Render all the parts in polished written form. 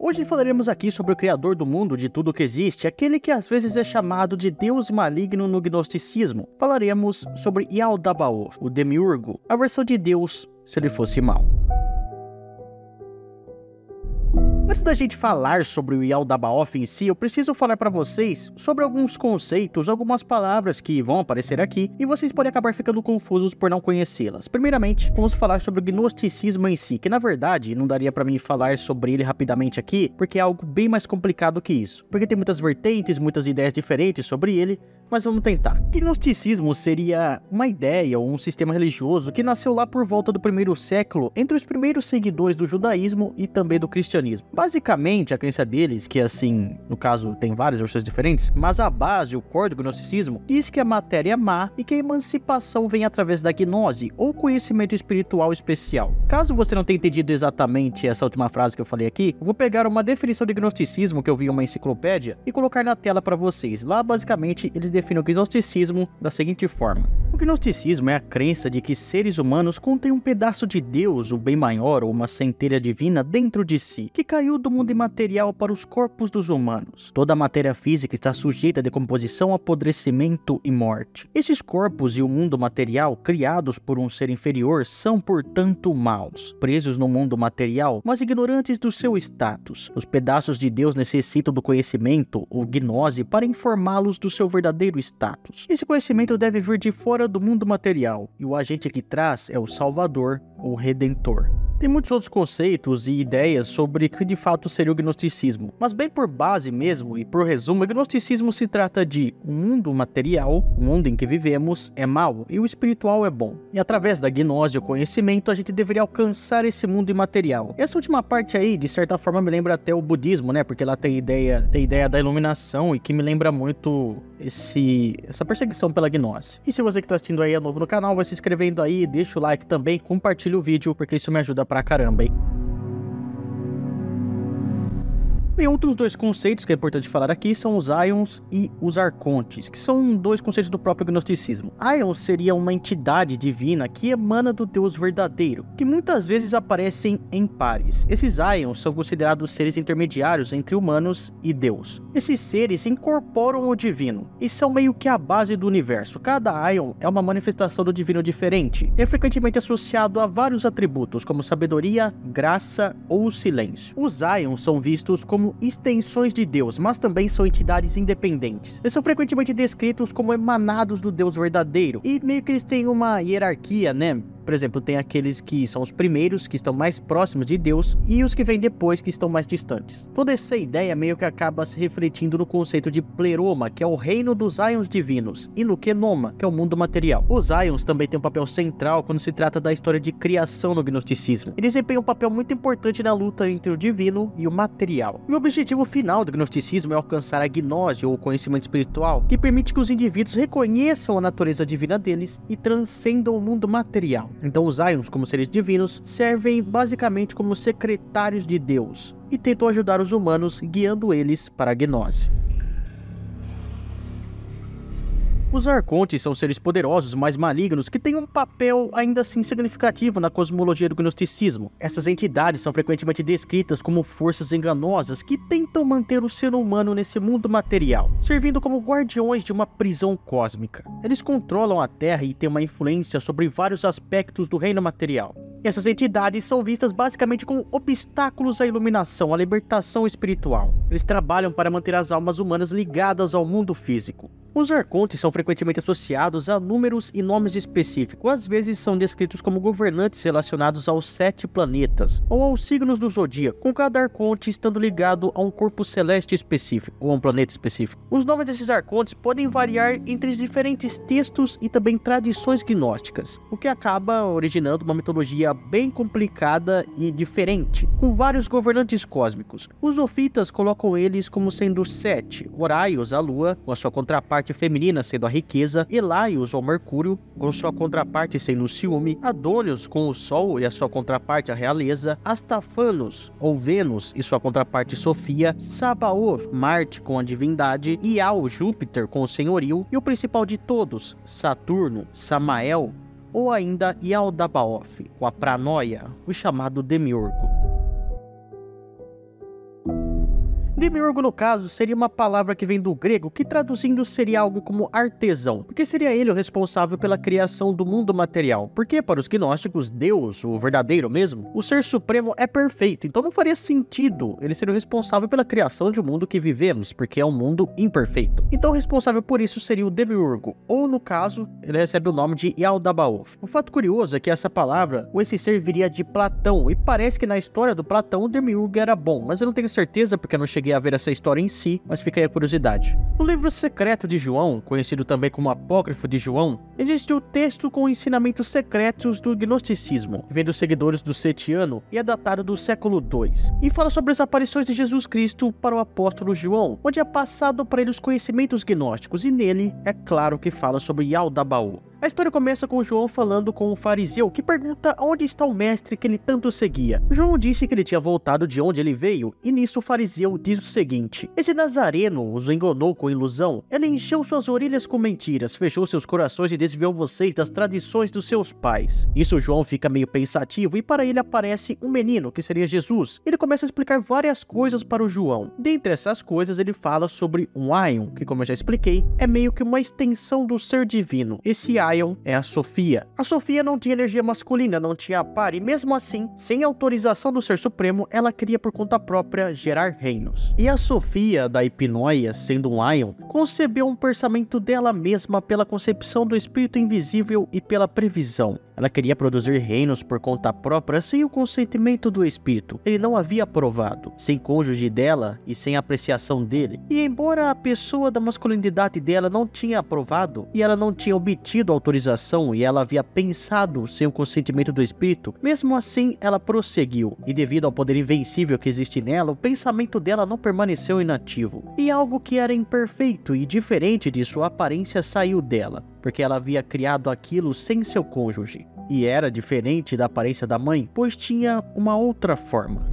Hoje falaremos aqui sobre o criador do mundo, de tudo que existe, aquele que às vezes é chamado de Deus maligno no gnosticismo. Falaremos sobre Yaldabaoth, o Demiurgo, a versão de Deus se ele fosse mau. Antes da gente falar sobre o Yaldabaoth em si, eu preciso falar para vocês sobre alguns conceitos, algumas palavras que vão aparecer aqui e vocês podem acabar ficando confusos por não conhecê-las. Primeiramente, vamos falar sobre o gnosticismo em si, que na verdade não daria para mim falar sobre ele rapidamente aqui, porque é algo bem mais complicado que isso. Porque tem muitas vertentes, muitas ideias diferentes sobre ele, mas vamos tentar. Gnosticismo seria uma ideia ou um sistema religioso que nasceu lá por volta do 1º século entre os primeiros seguidores do judaísmo e também do cristianismo. Basicamente, a crença deles, que assim, no caso tem várias versões diferentes, mas a base, o core do gnosticismo, diz que a matéria é má e que a emancipação vem através da gnose, ou conhecimento espiritual especial. Caso você não tenha entendido exatamente essa última frase que eu falei aqui, eu vou pegar uma definição de gnosticismo que eu vi em uma enciclopédia e colocar na tela para vocês. Lá, basicamente, eles definem o gnosticismo da seguinte forma. O gnosticismo é a crença de que seres humanos contêm um pedaço de Deus, o bem maior ou uma centelha divina dentro de si, que caiu do mundo imaterial para os corpos dos humanos. Toda a matéria física está sujeita a decomposição, apodrecimento e morte. Esses corpos e o mundo material, criados por um ser inferior, são, portanto, maus, presos no mundo material, mas ignorantes do seu status. Os pedaços de Deus necessitam do conhecimento, ou gnose, para informá-los do seu verdadeiro status. Esse conhecimento deve vir de fora do mundo material, e o agente que traz é o Salvador, ou Redentor. Tem muitos outros conceitos e ideias sobre o que de fato seria o gnosticismo, mas bem por base mesmo e por resumo, o gnosticismo se trata de um mundo material, o mundo em que vivemos, é mau e o espiritual é bom. E através da gnose e o conhecimento, a gente deveria alcançar esse mundo imaterial. Essa última parte aí, de certa forma, me lembra até o budismo, né? Porque lá tem ideia da iluminação e que me lembra muito essa perseguição pela gnose. E se você que está assistindo aí é novo no canal, vai se inscrevendo aí, deixa o like também, compartilha o vídeo, porque isso me ajuda pra caramba, hein? E outros dois conceitos que é importante falar aqui são os Aions e os Arcontes, que são dois conceitos do próprio gnosticismo. Aion seria uma entidade divina que emana do Deus verdadeiro, que muitas vezes aparecem em pares. Esses Aions são considerados seres intermediários entre humanos e Deus. Esses seres incorporam o divino e são meio que a base do universo. Cada Aion é uma manifestação do divino diferente, e é frequentemente associado a vários atributos, como sabedoria, graça ou silêncio. Os Aions são vistos como extensões de Deus, mas também são entidades independentes. Eles são frequentemente descritos como emanados do Deus verdadeiro, e meio que eles têm uma hierarquia, né? Por exemplo, tem aqueles que são os primeiros, que estão mais próximos de Deus, e os que vêm depois, que estão mais distantes. Toda essa ideia meio que acaba se refletindo no conceito de Pleroma, que é o reino dos Aions divinos, e no Kenoma, que é o mundo material. Os Aions também têm um papel central quando se trata da história de criação no gnosticismo. Eles desempenham um papel muito importante na luta entre o divino e o material. E o objetivo final do gnosticismo é alcançar a gnose, ou conhecimento espiritual, que permite que os indivíduos reconheçam a natureza divina deles e transcendam o mundo material. Então os Aions, como seres divinos, servem basicamente como secretários de Deus e tentam ajudar os humanos, guiando eles para a gnose. Os Arcontes são seres poderosos, mas malignos, que têm um papel ainda assim significativo na cosmologia do gnosticismo. Essas entidades são frequentemente descritas como forças enganosas que tentam manter o ser humano nesse mundo material, servindo como guardiões de uma prisão cósmica. Eles controlam a Terra e têm uma influência sobre vários aspectos do reino material. Essas entidades são vistas basicamente como obstáculos à iluminação, à libertação espiritual. Eles trabalham para manter as almas humanas ligadas ao mundo físico. Os Arcontes são frequentemente associados a números e nomes específicos, às vezes são descritos como governantes relacionados aos 7 planetas, ou aos signos do zodíaco, com cada Arconte estando ligado a um corpo celeste específico, ou a um planeta específico. Os nomes desses Arcontes podem variar entre os diferentes textos e também tradições gnósticas, o que acaba originando uma mitologia bem complicada e diferente, com vários governantes cósmicos. Os Ofitas colocam eles como sendo 7, Horaios, a Lua, com a sua contraparte feminina sendo a riqueza, Elaios ou Mercúrio, com sua contraparte sendo o ciúme, Adônios com o Sol e a sua contraparte a realeza, Astafanos ou Vênus e sua contraparte Sofia, Sabaoth, Marte com a divindade, Ial, Júpiter com o senhorio, e o principal de todos, Saturno, Samael, ou ainda Yaldabaoth, com a Pranoia, o chamado Demiurgo. Demiurgo, no caso, seria uma palavra que vem do grego, que traduzindo seria algo como artesão, porque seria ele o responsável pela criação do mundo material. Porque para os gnósticos, Deus, o verdadeiro mesmo, o ser supremo é perfeito, então não faria sentido ele ser o responsável pela criação de um mundo que vivemos, porque é um mundo imperfeito. Então o responsável por isso seria o Demiurgo, ou no caso, ele recebe o nome de Yaldabaoth. O fato curioso é que essa palavra, ou esse ser, viria de Platão, e parece que na história do Platão o Demiurgo era bom, mas eu não tenho certeza porque eu não cheguei a ver essa história em si, mas fica aí a curiosidade. No livro secreto de João, conhecido também como Apócrifo de João, existe o texto com ensinamentos secretos do gnosticismo, que vem dos seguidores do Setiano e é datado do século II, e fala sobre as aparições de Jesus Cristo para o apóstolo João, onde é passado para ele os conhecimentos gnósticos, e nele é claro que fala sobre Yaldabaoth. A história começa com João falando com um fariseu que pergunta onde está o mestre que ele tanto seguia. João disse que ele tinha voltado de onde ele veio, e nisso o fariseu diz o seguinte: esse nazareno os enganou com ilusão, ele encheu suas orelhas com mentiras, fechou seus corações e desviou vocês das tradições dos seus pais. Nisso João fica meio pensativo e para ele aparece um menino, que seria Jesus. Ele começa a explicar várias coisas para o João. Dentre essas coisas ele fala sobre um Aion, que como eu já expliquei, é meio que uma extensão do ser divino. Esse Aion é a Sofia. A Sofia não tinha energia masculina, não tinha par, e mesmo assim, sem autorização do Ser Supremo, ela queria por conta própria gerar reinos. E a Sofia, da Hipnoia, sendo um Aion, concebeu um pensamento dela mesma pela concepção do espírito invisível e pela previsão. Ela queria produzir reinos por conta própria sem o consentimento do espírito. Ele não havia aprovado, sem cônjuge dela e sem apreciação dele. E embora a pessoa da masculinidade dela não tinha aprovado e ela não tinha obtido autorização e ela havia pensado sem o consentimento do espírito, mesmo assim ela prosseguiu. E devido ao poder invencível que existe nela, o pensamento dela não permaneceu inativo. E algo que era imperfeito e diferente de sua aparência saiu dela, porque ela havia criado aquilo sem seu cônjuge. E era diferente da aparência da mãe, pois tinha uma outra forma.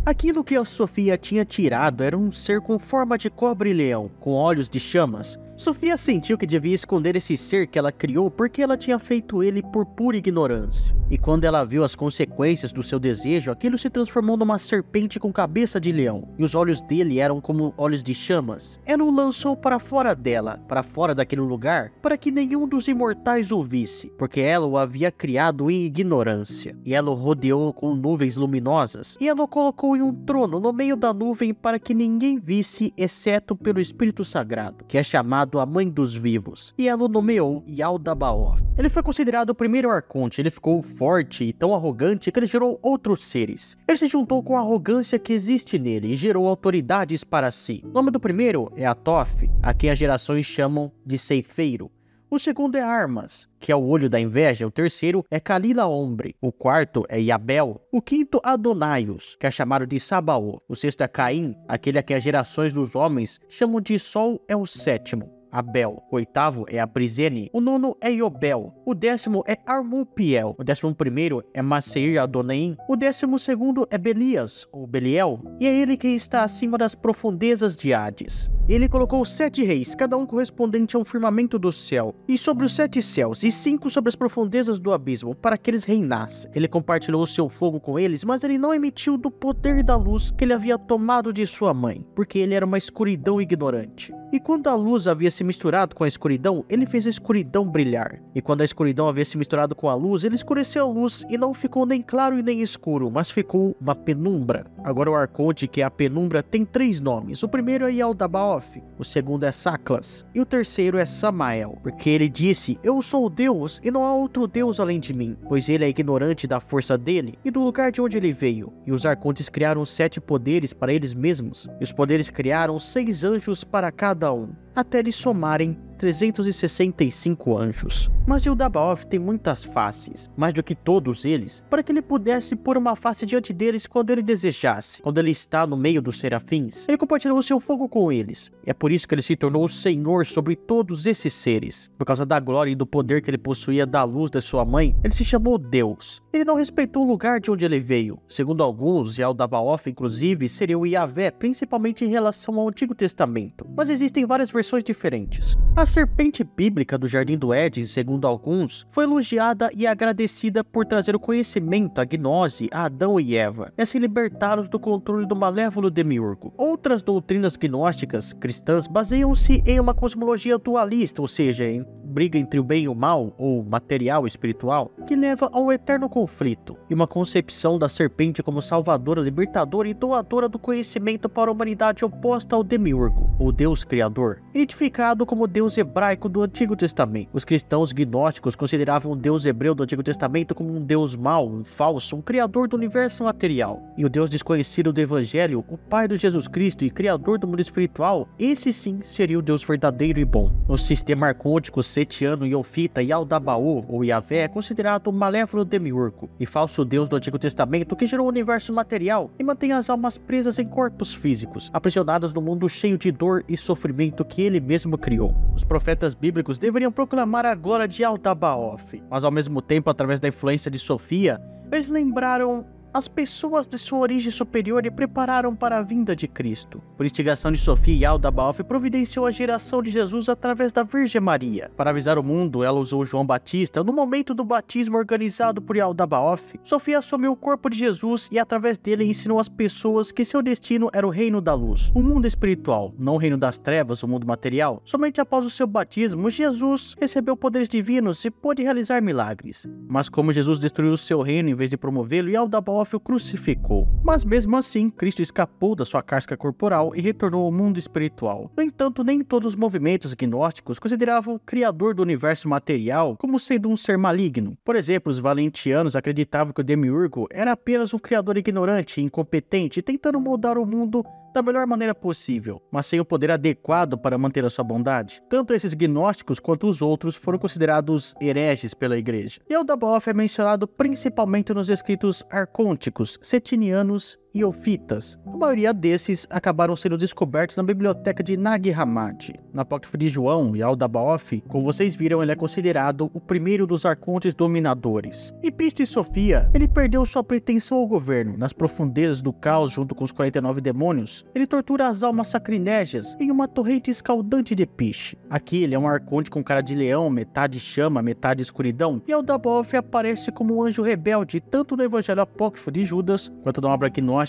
Aquilo que a Sofia tinha tirado era um ser com forma de cobre-leão, com olhos de chamas. Sofia sentiu que devia esconder esse ser que ela criou porque ela tinha feito ele por pura ignorância. E quando ela viu as consequências do seu desejo, aquilo se transformou numa serpente com cabeça de leão, e os olhos dele eram como olhos de chamas. Ela o lançou para fora dela, para fora daquele lugar, para que nenhum dos imortais o visse, porque ela o havia criado em ignorância. E ela o rodeou com nuvens luminosas, e ela o colocou em um trono no meio da nuvem para que ninguém visse, exceto pelo Espírito Sagrado, que é chamado a Mãe dos Vivos, e ela o nomeou Yaldabaoth. Ele foi considerado o primeiro arconte. Ele ficou forte e tão arrogante que ele gerou outros seres. Ele se juntou com a arrogância que existe nele e gerou autoridades para si. O nome do primeiro é Atof, a quem as gerações chamam de Ceifeiro. O segundo é Armas, que é o olho da inveja. O terceiro é Kalila Ombre. O quarto é Yabel. O quinto, Adonaios, que é chamado de Sabaoth. O sexto é Caim, aquele a quem as gerações dos homens chamam de Sol. É o sétimo, Abel. O oitavo é Aprizene. O nono é Iobel. O décimo é Armupiel. O 11º é Maseir Adonaim. O 12º é Belias, ou Beliel. E é ele quem está acima das profundezas de Hades. Ele colocou 7 reis, cada um correspondente a um firmamento do céu, e sobre os 7 céus, e 5 sobre as profundezas do abismo, para que eles reinassem. Ele compartilhou o seu fogo com eles, mas ele não emitiu do poder da luz que ele havia tomado de sua mãe, porque ele era uma escuridão ignorante. E quando a luz havia se misturado com a escuridão, ele fez a escuridão brilhar. E quando a escuridão havia se misturado com a luz, ele escureceu a luz, e não ficou nem claro e nem escuro, mas ficou uma penumbra. Agora o arconte, que é a penumbra, tem 3 nomes. O primeiro é Yaldabaoth, o segundo é Saclas, e o terceiro é Samael, porque ele disse: eu sou o Deus, e não há outro Deus além de mim, pois ele é ignorante da força dele e do lugar de onde ele veio. E os arcontes criaram 7 poderes para eles mesmos, e os poderes criaram 6 anjos para cada um, até eles somarem 365 anjos. Mas Yaldabaoth tem muitas faces, mais do que todos eles, para que ele pudesse pôr uma face diante deles quando ele desejasse. Quando ele está no meio dos serafins, ele compartilhou seu fogo com eles. E é por isso que ele se tornou o Senhor sobre todos esses seres. Por causa da glória e do poder que ele possuía da luz de sua mãe, ele se chamou Deus. Ele não respeitou o lugar de onde ele veio. Segundo alguns, Yaldabaoth inclusive seria o Yahvé, principalmente em relação ao Antigo Testamento. Mas existem várias versões diferentes. A serpente bíblica do Jardim do Éden, segundo alguns, foi elogiada e agradecida por trazer o conhecimento, a gnose, a Adão e Eva, e assim libertá-los do controle do malévolo demiurgo. Outras doutrinas gnósticas cristãs baseiam-se em uma cosmologia dualista, ou seja, em briga entre o bem e o mal, ou material e espiritual, que leva a um eterno conflito, e uma concepção da serpente como salvadora, libertadora e doadora do conhecimento para a humanidade oposta ao demiurgo, o Deus Criador, identificado como Deus hebraico do Antigo Testamento. Os cristãos gnósticos consideravam o Deus hebreu do Antigo Testamento como um Deus mau, um falso, um criador do universo material, e o Deus desconhecido do Evangelho, o Pai de Jesus Cristo e Criador do mundo espiritual, esse sim seria o Deus verdadeiro e bom. No sistema arcôntico setiano, Iofita e Aldabaô, ou Yahvé, é considerado o malévolo demiurgo e falso Deus do Antigo Testamento que gerou o universo material e mantém as almas presas em corpos físicos, aprisionadas no mundo cheio de dor e sofrimento que ele mesmo criou. Os profetas bíblicos deveriam proclamar a glória de Yaldabaoth, mas ao mesmo tempo, através da influência de Sofia, eles lembraram as pessoas de sua origem superior e prepararam para a vinda de Cristo. Por instigação de Sofia, Yaldabaoth providenciou a geração de Jesus através da Virgem Maria. Para avisar o mundo, ela usou João Batista. No momento do batismo organizado por Yaldabaoth, Sofia assumiu o corpo de Jesus e através dele ensinou às pessoas que seu destino era o reino da luz, o mundo espiritual, não o reino das trevas, o mundo material. Somente após o seu batismo, Jesus recebeu poderes divinos e pôde realizar milagres. Mas como Jesus destruiu o seu reino em vez de promovê-lo, Yaldabaoth o crucificou. Mas mesmo assim, Cristo escapou da sua casca corporal e retornou ao mundo espiritual. No entanto, nem todos os movimentos gnósticos consideravam o Criador do universo material como sendo um ser maligno. Por exemplo, os valentianos acreditavam que o demiurgo era apenas um criador ignorante e incompetente, tentando moldar o mundo da melhor maneira possível, mas sem o poder adequado para manter a sua bondade. Tanto esses gnósticos quanto os outros foram considerados hereges pela igreja. Yaldabaoth é mencionado principalmente nos escritos arcônticos, setinianos e ofitas. A maioria desses acabaram sendo descobertos na biblioteca de Nag Hammadi. No apócrifo de João, Yaldabaoth, como vocês viram, ele é considerado o primeiro dos arcontes dominadores. Em Pista e Sofia, ele perdeu sua pretensão ao governo. Nas profundezas do caos, junto com os 49 demônios, ele tortura as almas sacrilégias em uma torrente escaldante de piche. Aqui ele é um arconte com cara de leão, metade chama, metade escuridão, e Yaldabaoth aparece como um anjo rebelde tanto no evangelho apócrifo de Judas, quanto na obra gnóstica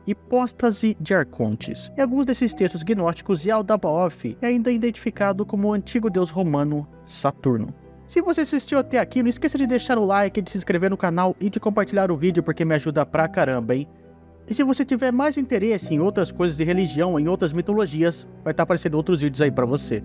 Hipóstase de Arcontes. Em alguns desses textos gnósticos, Yaldabaoth é ainda identificado como o antigo deus romano Saturno. Se você assistiu até aqui, não esqueça de deixar o like, de se inscrever no canal e de compartilhar o vídeo porque me ajuda pra caramba, hein? E se você tiver mais interesse em outras coisas de religião, em outras mitologias, vai estar aparecendo outros vídeos aí pra você.